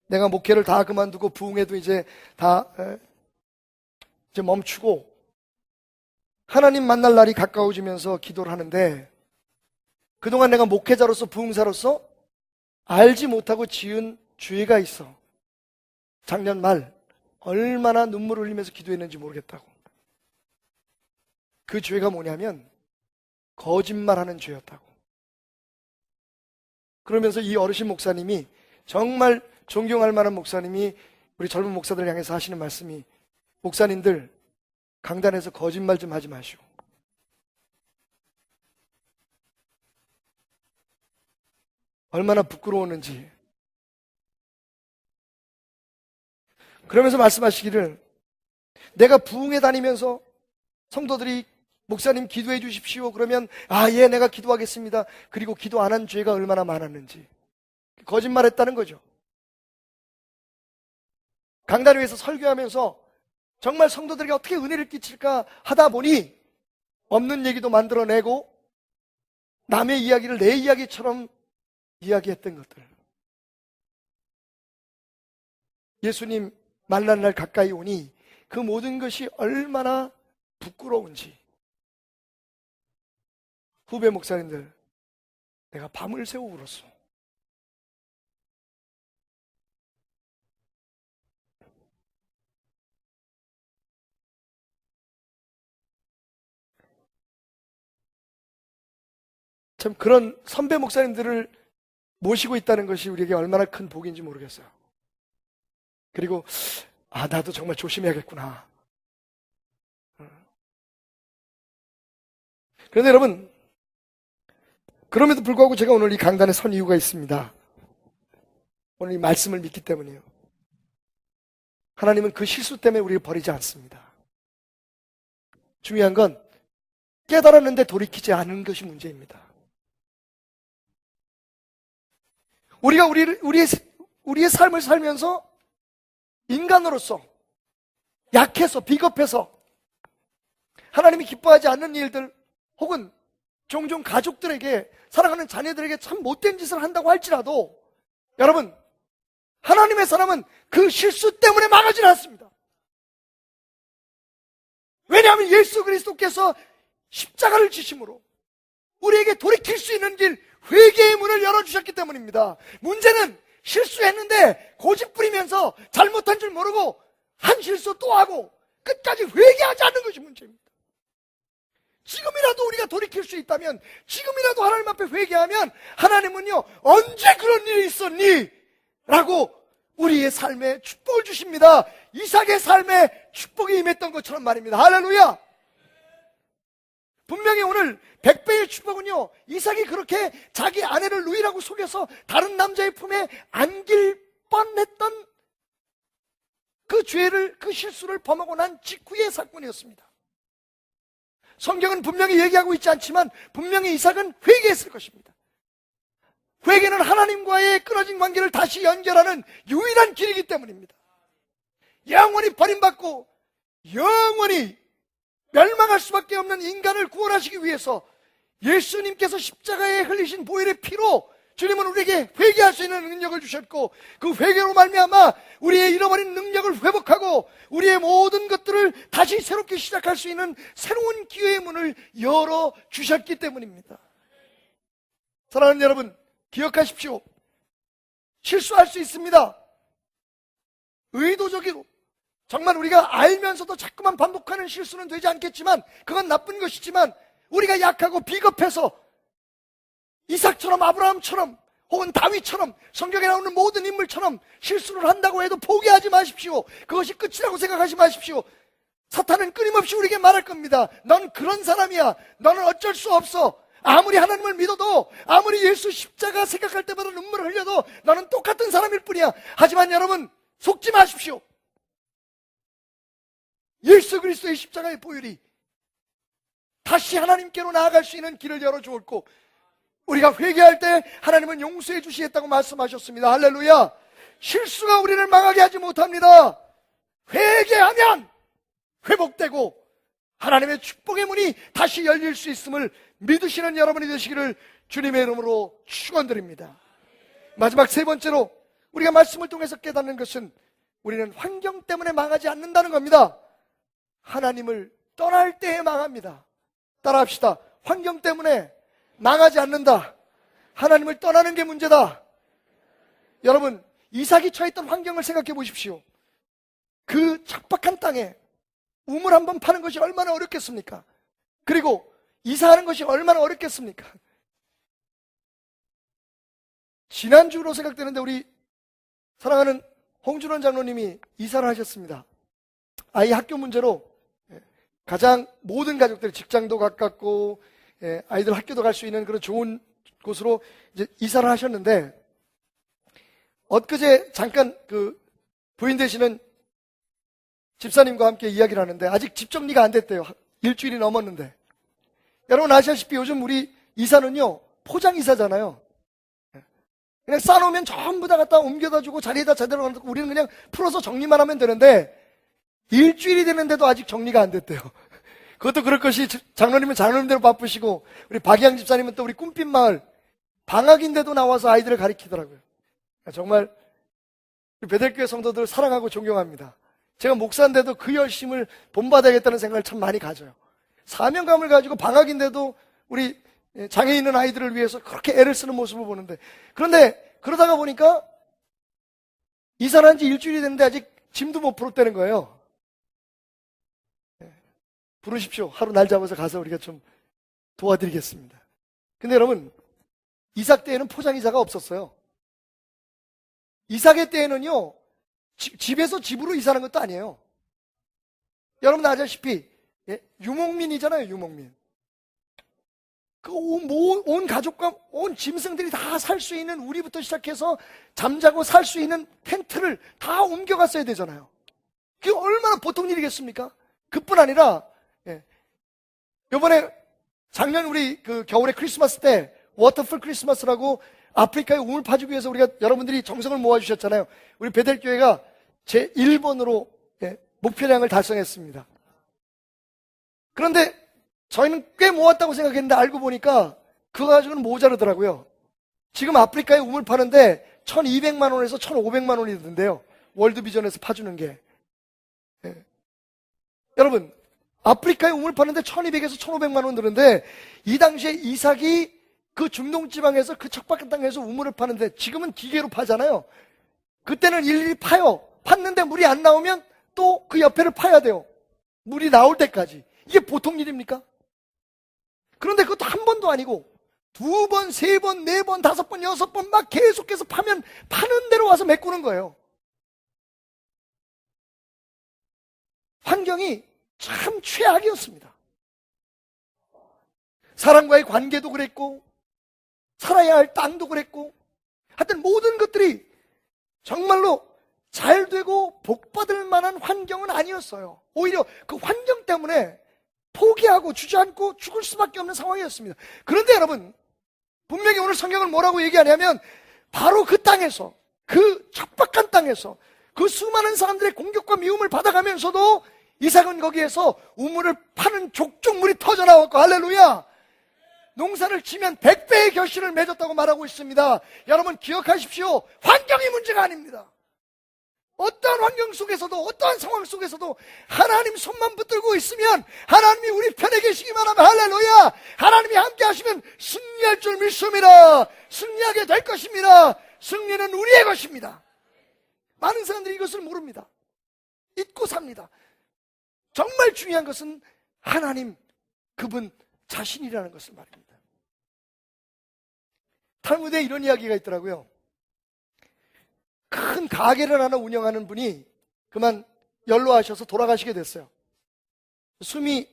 내가 목회를 다 그만두고 부흥회도 이제 다 이제 멈추고 하나님 만날 날이 가까워지면서 기도를 하는데 그동안 내가 목회자로서 부흥사로서 알지 못하고 지은 죄가 있어. 작년 말 얼마나 눈물을 흘리면서 기도했는지 모르겠다고. 그 죄가 뭐냐면 거짓말하는 죄였다고. 그러면서 이 어르신 목사님이, 정말 존경할 만한 목사님이 우리 젊은 목사들을 향해서 하시는 말씀이, 목사님들 강단에서 거짓말 좀 하지 마시오. 얼마나 부끄러웠는지. 그러면서 말씀하시기를, 내가 부흥회 다니면서 성도들이 목사님 기도해 주십시오 그러면 예, 내가 기도하겠습니다. 그리고 기도 안 한 죄가 얼마나 많았는지. 거짓말했다는 거죠. 강단 위에서 설교하면서 정말 성도들에게 어떻게 은혜를 끼칠까 하다 보니 없는 얘기도 만들어내고 남의 이야기를 내 이야기처럼 이야기했던 것들. 예수님 만난 날 가까이 오니 그 모든 것이 얼마나 부끄러운지. 후배 목사님들, 내가 밤을 새고 울었어. 참 그런 선배 목사님들을 모시고 있다는 것이 우리에게 얼마나 큰 복인지 모르겠어요. 그리고 나도 정말 조심해야겠구나. 그런데 여러분, 그럼에도 불구하고 제가 오늘 이 강단에 선 이유가 있습니다. 오늘 이 말씀을 믿기 때문이에요. 하나님은 그 실수 때문에 우리를 버리지 않습니다. 중요한 건 깨달았는데 돌이키지 않은 것이 문제입니다. 우리가 우리의 삶을 살면서 인간으로서 약해서, 비겁해서 하나님이 기뻐하지 않는 일들, 혹은 종종 가족들에게, 사랑하는 자녀들에게 참 못된 짓을 한다고 할지라도, 여러분, 하나님의 사람은 그 실수 때문에 망하지 않습니다. 왜냐하면 예수 그리스도께서 십자가를 지심으로 우리에게 돌이킬 수 있는 길, 회개의 문을 열어주셨기 때문입니다. 문제는 실수했는데 고집 부리면서 잘못한 줄 모르고 한 실수 또 하고 끝까지 회개하지 않는 것이 문제입니다. 지금이라도 우리가 돌이킬 수 있다면, 지금이라도 하나님 앞에 회개하면 하나님은요, 언제 그런 일이 있었니? 라고 우리의 삶에 축복을 주십니다. 이삭의 삶에 축복이 임했던 것처럼 말입니다. 할렐루야! 분명히 오늘 100배의 축복은요, 이삭이 그렇게 자기 아내를 누이라고 속여서 다른 남자의 품에 안길 뻔했던 그 죄를, 그 실수를 범하고 난 직후의 사건이었습니다. 성경은 분명히 얘기하고 있지 않지만 분명히 이삭은 회개했을 것입니다. 회개는 하나님과의 끊어진 관계를 다시 연결하는 유일한 길이기 때문입니다. 영원히 버림받고 영원히 멸망할 수밖에 없는 인간을 구원하시기 위해서 예수님께서 십자가에 흘리신 보혈의 피로 주님은 우리에게 회개할 수 있는 능력을 주셨고, 그 회개로 말미암아 우리의 잃어버린 능력을 회복하고 우리의 모든 것들을 다시 새롭게 시작할 수 있는 새로운 기회의 문을 열어주셨기 때문입니다. 사랑하는 여러분, 기억하십시오. 실수할 수 있습니다. 의도적이고 정말 우리가 알면서도 자꾸만 반복하는 실수는 되지 않겠지만, 그건 나쁜 것이지만, 우리가 약하고 비겁해서 이삭처럼 아브라함처럼 혹은 다윗처럼 성경에 나오는 모든 인물처럼 실수를 한다고 해도 포기하지 마십시오. 그것이 끝이라고 생각하지 마십시오. 사탄은 끊임없이 우리에게 말할 겁니다. 넌 그런 사람이야. 너는 어쩔 수 없어. 아무리 하나님을 믿어도, 아무리 예수 십자가 생각할 때마다 눈물을 흘려도 너는 똑같은 사람일 뿐이야. 하지만 여러분, 속지 마십시오. 예수 그리스도의 십자가의 보혈이 다시 하나님께로 나아갈 수 있는 길을 열어주었고, 우리가 회개할 때 하나님은 용서해 주시겠다고 말씀하셨습니다. 할렐루야. 실수가 우리를 망하게 하지 못합니다. 회개하면 회복되고 하나님의 축복의 문이 다시 열릴 수 있음을 믿으시는 여러분이 되시기를 주님의 이름으로 축원드립니다. 마지막 세 번째로 우리가 말씀을 통해서 깨닫는 것은, 우리는 환경 때문에 망하지 않는다는 겁니다. 하나님을 떠날 때에 망합니다. 따라합시다. 환경 때문에 망하지 않는다. 하나님을 떠나는 게 문제다. 여러분, 이삭이 처했던 환경을 생각해 보십시오. 그 척박한 땅에 우물 한 번 파는 것이 얼마나 어렵겠습니까? 그리고 이사하는 것이 얼마나 어렵겠습니까? 지난주로 생각되는데 우리 사랑하는 홍준원 장로님이 이사를 하셨습니다. 아이 학교 문제로 가장 모든 가족들이 직장도 가깝고 아이들 학교도 갈 수 있는 그런 좋은 곳으로 이제 이사를 하셨는데, 엊그제 잠깐 그 부인 되시는 집사님과 함께 이야기를 하는데, 아직 집 정리가 안 됐대요. 일주일이 넘었는데. 여러분 아시다시피 요즘 우리 이사는요, 포장 이사잖아요. 그냥 싸놓으면 전부 다 갖다 옮겨다 주고 자리에다 제대로 넣고 우리는 그냥 풀어서 정리만 하면 되는데, 일주일이 됐는데도 아직 정리가 안 됐대요. 그것도 그럴 것이 장로님은 장로님대로 바쁘시고, 우리 박희양 집사님은 또 우리 꿈빛마을 방학인데도 나와서 아이들을 가르치더라고요. 정말 우리 베델교회 성도들 사랑하고 존경합니다. 제가 목사인데도 그 열심을 본받아야겠다는 생각을 참 많이 가져요. 사명감을 가지고 방학인데도 우리 장애 있는 아이들을 위해서 그렇게 애를 쓰는 모습을 보는데, 그런데 그러다가 보니까 이사를 한 지 일주일이 됐는데 아직 짐도 못 풀었다는 거예요. 부르십시오. 하루 날 잡아서 가서 우리가 좀 도와드리겠습니다. 근데 여러분, 이삭 때에는 포장이사가 없었어요. 이삭의 때에는요, 집에서 집으로 이사하는 것도 아니에요. 여러분 아시다시피 유목민이잖아요. 유목민. 그 온 가족과 온 짐승들이 다 살 수 있는, 우리부터 시작해서 잠자고 살 수 있는 텐트를 다 옮겨갔어야 되잖아요. 그게 얼마나 보통 일이겠습니까? 그뿐 아니라 이번에 작년 우리 그 겨울에 크리스마스 때 워터풀 크리스마스라고 아프리카에 우물 파주기 위해서 우리가 여러분들이 정성을 모아주셨잖아요. 우리 베델교회가 제 1번으로 목표량을 달성했습니다. 그런데 저희는 꽤 모았다고 생각했는데 알고 보니까 그거 가지고는 모자르더라고요. 지금 아프리카에 우물 파는데 1200만 원에서 1500만 원이 드는데요. 월드비전에서 파주는 게. 여러분, 아프리카에 우물 파는데 1200에서 1500만 원 드는데, 이 당시에 이삭이 그 중동지방에서 그 척박한 땅에서 우물을 파는데, 지금은 기계로 파잖아요. 그때는 일일이 파요. 팠는데 물이 안 나오면 또 그 옆에를 파야 돼요. 물이 나올 때까지. 이게 보통 일입니까? 그런데 그것도 한 번도 아니고 2번, 3번, 4번, 5번, 6번 막 계속해서 파면 파는 대로 와서 메꾸는 거예요. 환경이 참 최악이었습니다. 사람과의 관계도 그랬고, 살아야 할 땅도 그랬고, 하여튼 모든 것들이 정말로 잘 되고 복받을 만한 환경은 아니었어요. 오히려 그 환경 때문에 포기하고 주저앉고 죽을 수밖에 없는 상황이었습니다. 그런데 여러분, 분명히 오늘 성경은 뭐라고 얘기하냐면 바로 그 땅에서, 그 척박한 땅에서 그 수많은 사람들의 공격과 미움을 받아가면서도 이삭은 거기에서 우물을 파는 족족물이 터져나왔고, 할렐루야! 농사를 지면 100배의 결실을 맺었다고 말하고 있습니다. 여러분 기억하십시오. 환경이 문제가 아닙니다. 어떠한 환경 속에서도, 어떠한 상황 속에서도 하나님 손만 붙들고 있으면, 하나님이 우리 편에 계시기만 하면, 할렐루야! 하나님이 함께 하시면 승리할 줄 믿습니다. 승리하게 될 것입니다. 승리는 우리의 것입니다. 많은 사람들이 이것을 모릅니다. 잊고 삽니다. 정말 중요한 것은 하나님, 그분 자신이라는 것을 말입니다. 탈무드에 이런 이야기가 있더라고요. 큰 가게를 하나 운영하는 분이 그만 연로하셔서 돌아가시게 됐어요. 숨이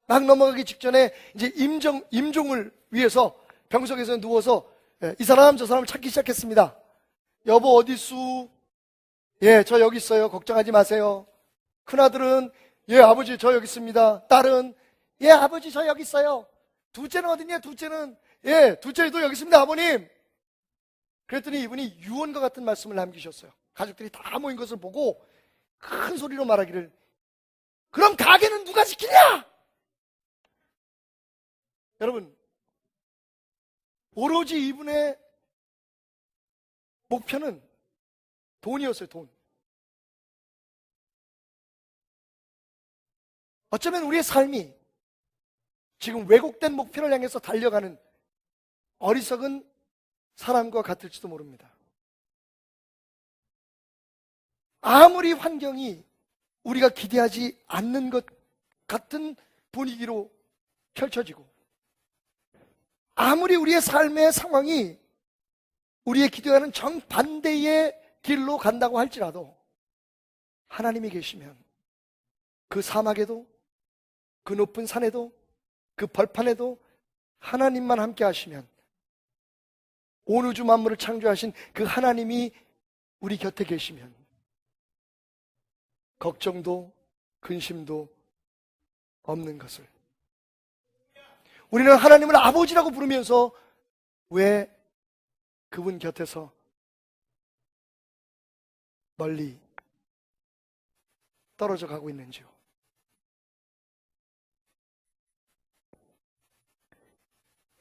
막 넘어가기 직전에 이제 임종을 위해서 병석에서 누워서 이 사람 저 사람을 찾기 시작했습니다. 여보 어디수? 예, 저 여기 있어요. 걱정하지 마세요. 큰아들은 예, 아버지 저 여기 있습니다. 딸은 예, 아버지 저 여기 있어요. 둘째는 어디냐? 둘째는 예, 둘째도 여기 있습니다, 아버님. 그랬더니 이분이 유언과 같은 말씀을 남기셨어요. 가족들이 다 모인 것을 보고 큰 소리로 말하기를, 그럼 가게는 누가 지키냐? 여러분, 오로지 이분의 목표는 돈이었어요, 돈. 어쩌면 우리의 삶이 지금 왜곡된 목표를 향해서 달려가는 어리석은 사람과 같을지도 모릅니다. 아무리 환경이 우리가 기대하지 않는 것 같은 분위기로 펼쳐지고, 아무리 우리의 삶의 상황이 우리의 기대하는 정반대의 길로 간다고 할지라도 하나님이 계시면 그 사막에도, 그 높은 산에도, 그 벌판에도 하나님만 함께 하시면, 온 우주 만물을 창조하신 그 하나님이 우리 곁에 계시면 걱정도 근심도 없는 것을, 우리는 하나님을 아버지라고 부르면서 왜 그분 곁에서 멀리 떨어져 가고 있는지요.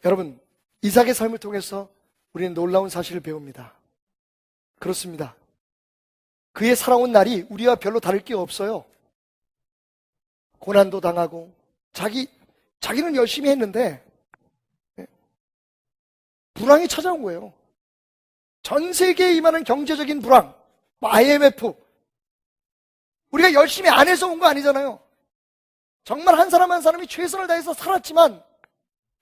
여러분, 이삭의 삶을 통해서 우리는 놀라운 사실을 배웁니다. 그렇습니다. 그의 살아온 날이 우리와 별로 다를 게 없어요. 고난도 당하고 자기는 열심히 했는데 불황이 찾아온 거예요. 전 세계에 임하는 경제적인 불황, IMF. 우리가 열심히 안 해서 온 거 아니잖아요. 정말 한 사람 한 사람이 최선을 다해서 살았지만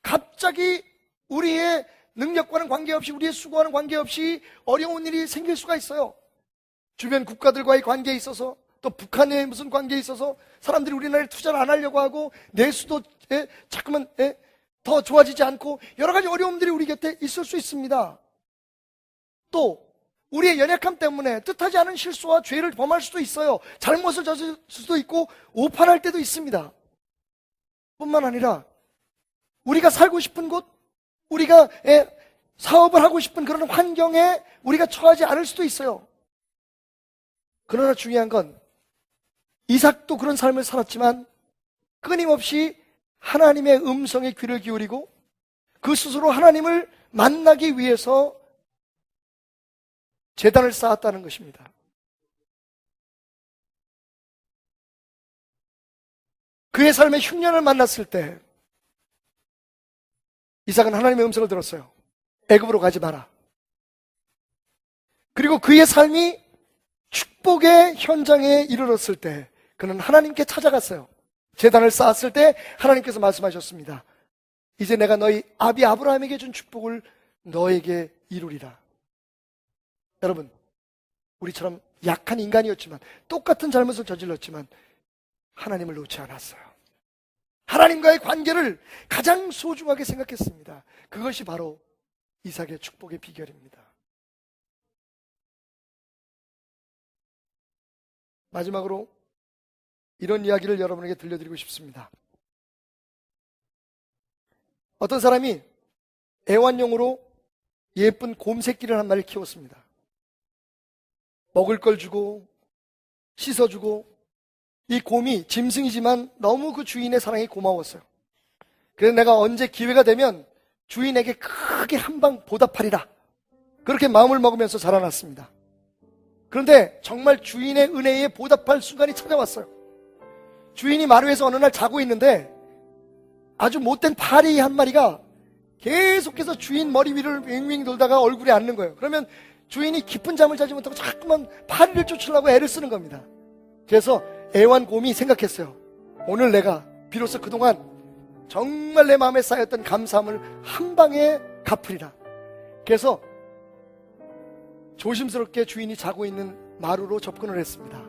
갑자기 우리의 능력과는 관계없이, 우리의 수고와는 관계없이 어려운 일이 생길 수가 있어요. 주변 국가들과의 관계에 있어서, 또 북한의 무슨 관계에 있어서 사람들이 우리나라에 투자를 안 하려고 하고, 내수도 자꾸만 더 좋아지지 않고, 여러 가지 어려움들이 우리 곁에 있을 수 있습니다. 또 우리의 연약함 때문에 뜻하지 않은 실수와 죄를 범할 수도 있어요. 잘못을 저질 수도 있고 오판할 때도 있습니다. 뿐만 아니라 우리가 살고 싶은 곳, 우리가 사업을 하고 싶은 그런 환경에 우리가 처하지 않을 수도 있어요. 그러나 중요한 건 이삭도 그런 삶을 살았지만 끊임없이 하나님의 음성에 귀를 기울이고 그 스스로 하나님을 만나기 위해서 제단을 쌓았다는 것입니다. 그의 삶의 흉년을 만났을 때 이삭은 하나님의 음성을 들었어요. 애굽으로 가지 마라. 그리고 그의 삶이 축복의 현장에 이르렀을 때 그는 하나님께 찾아갔어요. 제단을 쌓았을 때 하나님께서 말씀하셨습니다. 이제 내가 너희 아비 아브라함에게 준 축복을 너에게 이루리라. 여러분, 우리처럼 약한 인간이었지만, 똑같은 잘못을 저질렀지만 하나님을 놓지 않았어요. 하나님과의 관계를 가장 소중하게 생각했습니다. 그것이 바로 이삭의 축복의 비결입니다. 마지막으로 이런 이야기를 여러분에게 들려드리고 싶습니다. 어떤 사람이 애완용으로 예쁜 곰 새끼를 한 마리 키웠습니다. 먹을 걸 주고 씻어주고, 이 곰이 짐승이지만 너무 그 주인의 사랑이 고마웠어요. 그래서 내가 언제 기회가 되면 주인에게 크게 한 방 보답하리라, 그렇게 마음을 먹으면서 자라났습니다. 그런데 정말 주인의 은혜에 보답할 순간이 찾아왔어요. 주인이 마루에서 어느 날 자고 있는데 아주 못된 파리 한 마리가 계속해서 주인 머리 위를 윙윙 돌다가 얼굴에 앉는 거예요. 그러면 주인이 깊은 잠을 자지 못하고 자꾸만 파리를 쫓으려고 애를 쓰는 겁니다. 그래서 애완곰이 생각했어요. 오늘 내가 비로소 그동안 정말 내 마음에 쌓였던 감사함을 한 방에 갚으리라. 그래서 조심스럽게 주인이 자고 있는 마루로 접근을 했습니다.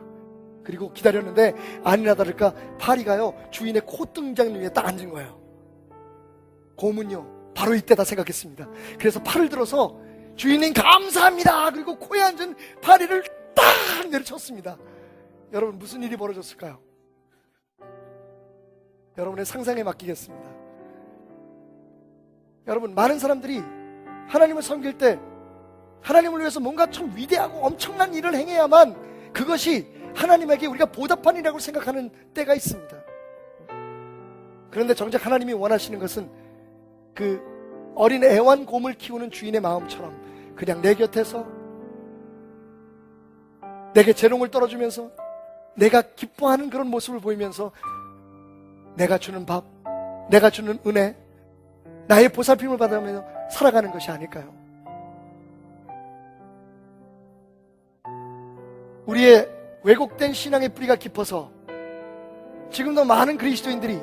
그리고 기다렸는데 아니나 다를까 파리가요, 주인의 콧등장 위에 딱 앉은 거예요. 곰은요, 바로 이때다 생각했습니다. 그래서 팔을 들어서 주인님 감사합니다, 그리고 코에 앉은 파리를 딱 내려쳤습니다. 여러분, 무슨 일이 벌어졌을까요? 여러분의 상상에 맡기겠습니다. 여러분, 많은 사람들이 하나님을 섬길 때 하나님을 위해서 뭔가 참 위대하고 엄청난 일을 행해야만 그것이 하나님에게 우리가 보답한 일이라고 생각하는 때가 있습니다. 그런데 정작 하나님이 원하시는 것은 그 어린 애완곰을 키우는 주인의 마음처럼 그냥 내 곁에서 내게 재롱을 떨어주면서 내가 기뻐하는 그런 모습을 보이면서 내가 주는 밥, 내가 주는 은혜, 나의 보살핌을 받으면서 살아가는 것이 아닐까요? 우리의 왜곡된 신앙의 뿌리가 깊어서 지금도 많은 그리스도인들이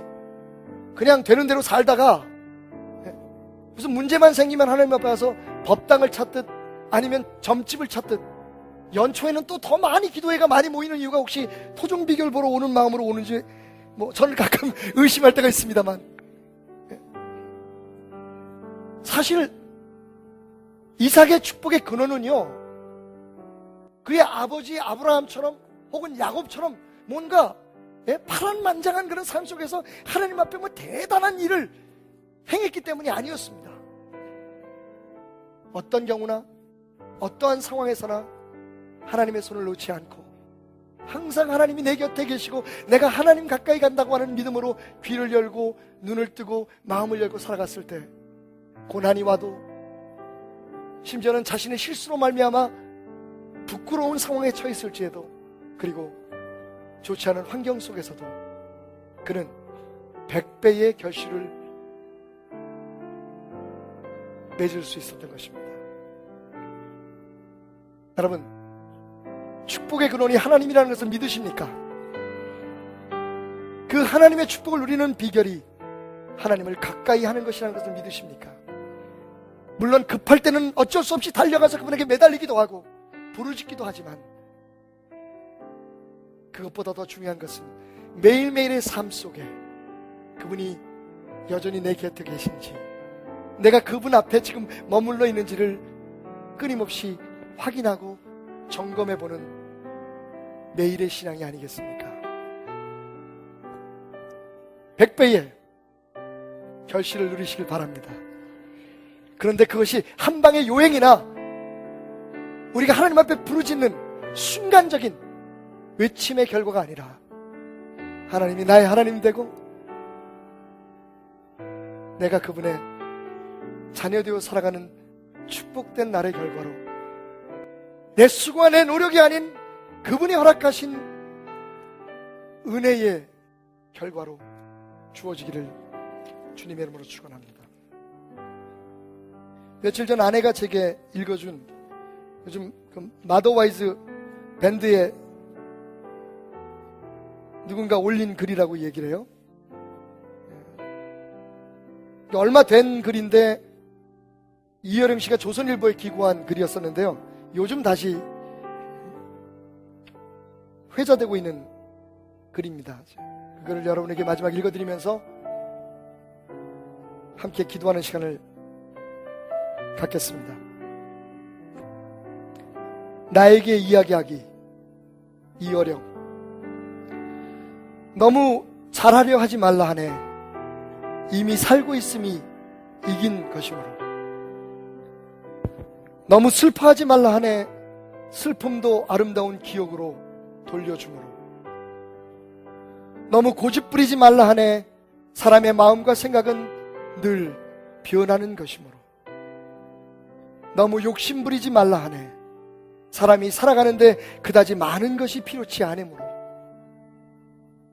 그냥 되는 대로 살다가 무슨 문제만 생기면 하나님 앞에 와서 법당을 찾듯 아니면 점집을 찾듯, 연초에는 또 더 많이 기도회가 많이 모이는 이유가 혹시 토종 비결 보러 오는 마음으로 오는지 저는 가끔 의심할 때가 있습니다만, 사실 이삭의 축복의 근원은요, 그의 아버지 아브라함처럼 혹은 야곱처럼 뭔가 파란만장한 그런 삶 속에서 하나님 앞에 대단한 일을 행했기 때문이 아니었습니다. 어떤 경우나 어떠한 상황에서나 하나님의 손을 놓지 않고 항상 하나님이 내 곁에 계시고 내가 하나님 가까이 간다고 하는 믿음으로 귀를 열고 눈을 뜨고 마음을 열고 살아갔을 때, 고난이 와도 심지어는 자신의 실수로 말미암아 부끄러운 상황에 처했을지에도, 그리고 좋지 않은 환경 속에서도 그는 100배의 결실을 맺을 수 있었던 것입니다. 여러분, 축복의 근원이 하나님이라는 것을 믿으십니까? 그 하나님의 축복을 누리는 비결이 하나님을 가까이 하는 것이라는 것을 믿으십니까? 물론 급할 때는 어쩔 수 없이 달려가서 그분에게 매달리기도 하고 부르짖기도 하지만, 그것보다 더 중요한 것은 매일매일의 삶 속에 그분이 여전히 내 곁에 계신지, 내가 그분 앞에 지금 머물러 있는지를 끊임없이 확인하고 점검해보는 매일의 신앙이 아니겠습니까? 100배의 결실을 누리시길 바랍니다. 그런데 그것이 한 방의 요행이나 우리가 하나님 앞에 부르짖는 순간적인 외침의 결과가 아니라, 하나님이 나의 하나님 되고 내가 그분의 자녀되어 살아가는 축복된 날의 결과로, 내 수고와 내 노력이 아닌 그분이 허락하신 은혜의 결과로 주어지기를 주님의 이름으로 축원합니다. 며칠 전 아내가 제게 읽어준, 요즘 그 마더와이즈 밴드에 누군가 올린 글이라고 얘기를 해요. 얼마 된 글인데 이여령 씨가 조선일보에 기고한 글이었었는데요, 요즘 다시 회자되고 있는 글입니다. 그거를 여러분에게 마지막 읽어드리면서 함께 기도하는 시간을 갖겠습니다. 나에게 이야기하기 이 어려움. 너무 잘하려 하지 말라 하네. 이미 살고 있음이 이긴 것이므로. 너무 슬퍼하지 말라 하네. 슬픔도 아름다운 기억으로 돌려주므로. 너무 고집부리지 말라 하네. 사람의 마음과 생각은 늘 변하는 것이므로. 너무 욕심부리지 말라 하네. 사람이 살아가는데 그다지 많은 것이 필요치 않으므로.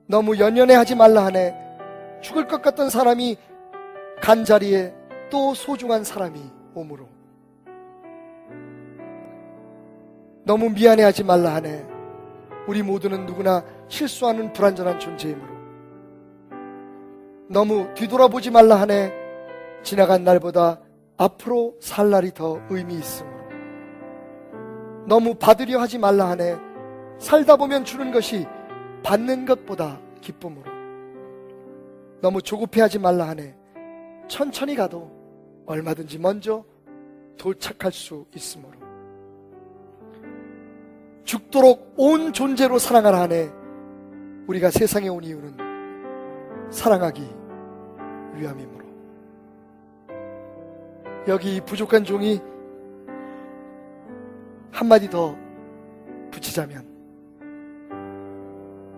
너무 연연해하지 말라 하네. 죽을 것 같던 사람이 간자리에 또 소중한 사람이 오므로. 너무 미안해하지 말라 하네. 우리 모두는 누구나 실수하는 불완전한 존재이므로. 너무 뒤돌아보지 말라 하네. 지나간 날보다 앞으로 살 날이 더 의미 있으므로. 너무 받으려 하지 말라 하네. 살다 보면 주는 것이 받는 것보다 기쁨으로. 너무 조급해하지 말라 하네. 천천히 가도 얼마든지 먼저 도착할 수 있으므로. 죽도록 온 존재로 사랑하라 하네. 우리가 세상에 온 이유는 사랑하기 위함이므로. 여기 부족한 종이 한마디 더 붙이자면,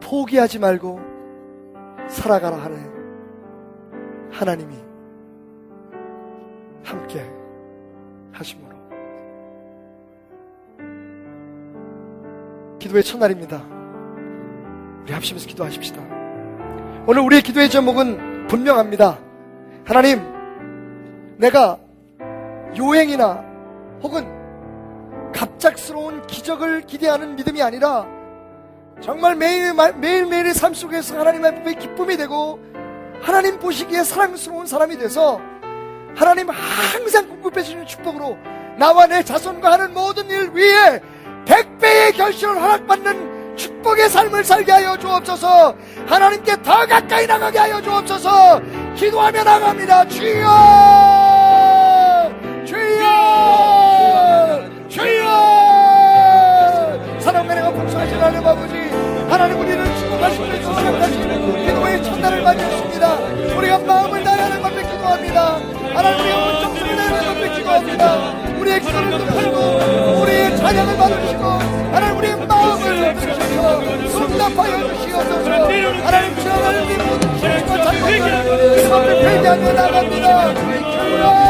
포기하지 말고 살아가라 하네. 하나님이 함께 하심으로. 기도의 첫날입니다. 우리 합심해서 기도하십시다. 오늘 우리의 기도의 제목은 분명합니다. 하나님, 내가 요행이나 혹은 갑작스러운 기적을 기대하는 믿음이 아니라 정말 매일매일의 삶 속에서 하나님 앞에 기쁨이 되고 하나님 보시기에 사랑스러운 사람이 돼서 하나님 항상 공급해 주시는 축복으로 나와 내 자손과 하는 모든 일 위에 100배의 결실을 허락받는 축복의 삶을 살게 하여 주옵소서. 하나님께 더 가까이 나가게 하여 주옵소서. 기도하며 나갑니다. 주여, 주여, 주여. 사랑과 내가 복수하신 하나님 아버지, 하나님 우리를 축복하시는 주시옵소서. 기도의 첫날을 맞이했습니다. 우리가 마음을 다해 하나님 앞에 기도합니다. 하나님 우리가 온 정성을 다해 하나님 앞에 기도합니다. 우리의 기도를 듣고 우리의 찬양을 받으시고 하나님 우리의 마음을 주셔서 응답하여 주시옵소서. 하나님 주여, 하나님 우리 모든 기도와 찬양을 그 앞에 회개하며 나갑니다. 주여.